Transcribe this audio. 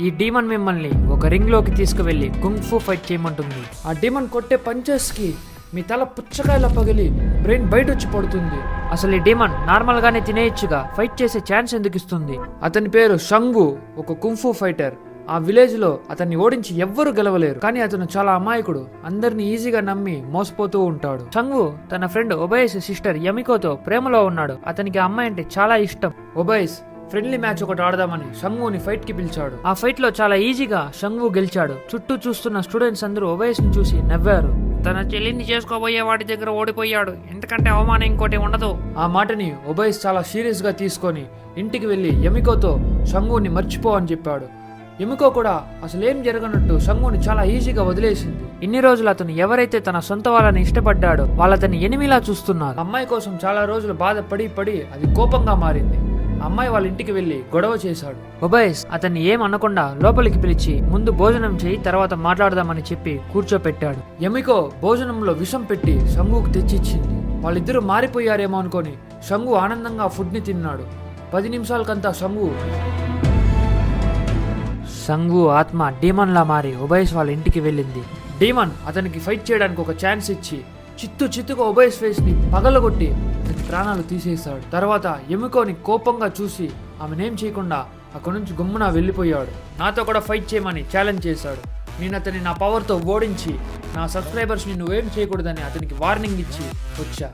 ఈ డీమన్ మిమ్మల్ని ఒక రింగ్ లోకి తీసుకువెళ్లి కుంగ్ ఫు ఫైట్ చేయమంటుంది. ఆ డీమన్ కొట్టే పంచెస్ కి మీ తల పుచ్చకాయలా పగిలి బ్రెయిన్ బయట వచ్చి పడుతుంది. అసలు ఈ డీమన్ నార్మల్ గానే తినేయచ్చుగా, ఫైట్ చేసే ఛాన్స్ ఎందుకు ఇస్తుంది? అతని పేరు షంగు, ఒక కుంఫు ఫైటర్. ఆ విలేజ్ లో అతన్ని ఓడించి ఎవ్వరూ గెలవలేరు. కానీ అతను చాలా అమాయకుడు, అందరిని ఈజీగా నమ్మి మోసపోతూ ఉంటాడు. షంగు తన ఫ్రెండ్ ఒబైస్ సిస్టర్ యమికోతో ప్రేమలో ఉన్నాడు. అతనికి ఆ అమ్మాయి అంటే చాలా ఇష్టం. ఒబైస్ ఫ్రెండ్లీ మ్యాచ్ ఒకటి ఆడదామని షంగుని ఫైట్ కి పిలిచాడు. ఆ ఫైట్ లో చాలా ఈజీగా షంగు గెలిచాడు. చుట్టూ చూస్తున్న స్టూడెంట్స్ అందరూ ఒబైస్ ని చూసి నవ్వారు. తన చెల్లిని చేసుకోబోయే వాడి దగ్గర ఓడిపోయాడు, ఎందుకంటే అవమానం ఇంకోటి ఉండదు. ఆ మాటని ఒబైస్ చాలా సీరియస్ గా తీసుకొని ఇంటికి వెళ్లి యమికోతో షంగుని మర్చిపో అని చెప్పాడు. యమికో కూడా అసలేం జరగనట్టు షంగుని చాలా ఈజీగా వదిలేసింది. ఇన్ని రోజులు అతను ఎవరైతే తన సొంత వాళ్ళని ఇష్టపడ్డాడో వాళ్ళతన్ని ఎనిమిలా చూస్తున్నారు. అమ్మాయి కోసం చాలా రోజులు బాధపడి అది కోపంగా మారింది. అమ్మాయి వాళ్ళ ఇంటికి వెళ్లి గొడవ చేశాడు. ఒబైస్ అతన్ని ఏం అనకుండా లోపలికి పిలిచి ముందు భోజనం చేయి, తర్వాత మాట్లాడదామని చెప్పి కూర్చోపెట్టాడు. యమికో భోజనంలో విషం పెట్టి షంగుకు తెచ్చిచ్చింది. వాళ్ళిద్దరూ మారిపోయారేమో అనుకొని షంగు ఆనందంగా ఫుడ్ ని తిన్నాడు. 10 నిమిషాలకంతా షంగు ఆత్మ డీమన్ లా మారి ఒబైస్ వాళ్ళ ఇంటికి వెళ్ళింది. డీమన్ అతనికి ఫైట్ చేయడానికి ఒక ఛాన్స్ ఇచ్చి చిత్తుగా ఒబైస్ ఫేస్ ని పగలగొట్టి అతని ప్రాణాలు తీసేశాడు. తర్వాత యమికోని కోపంగా చూసి ఆమెనేం చేయకుండా అక్కడి నుంచి గుమ్మున వెళ్ళిపోయాడు. నాతో కూడా ఫైట్ చేయమని ఛాలెంజ్ చేశాడు. నేను అతన్ని నా పవర్తో ఓడించి నా సబ్స్క్రైబర్స్ ని నువ్వేం చేయకూడదని అతనికి వార్నింగ్ ఇచ్చి వచ్చా.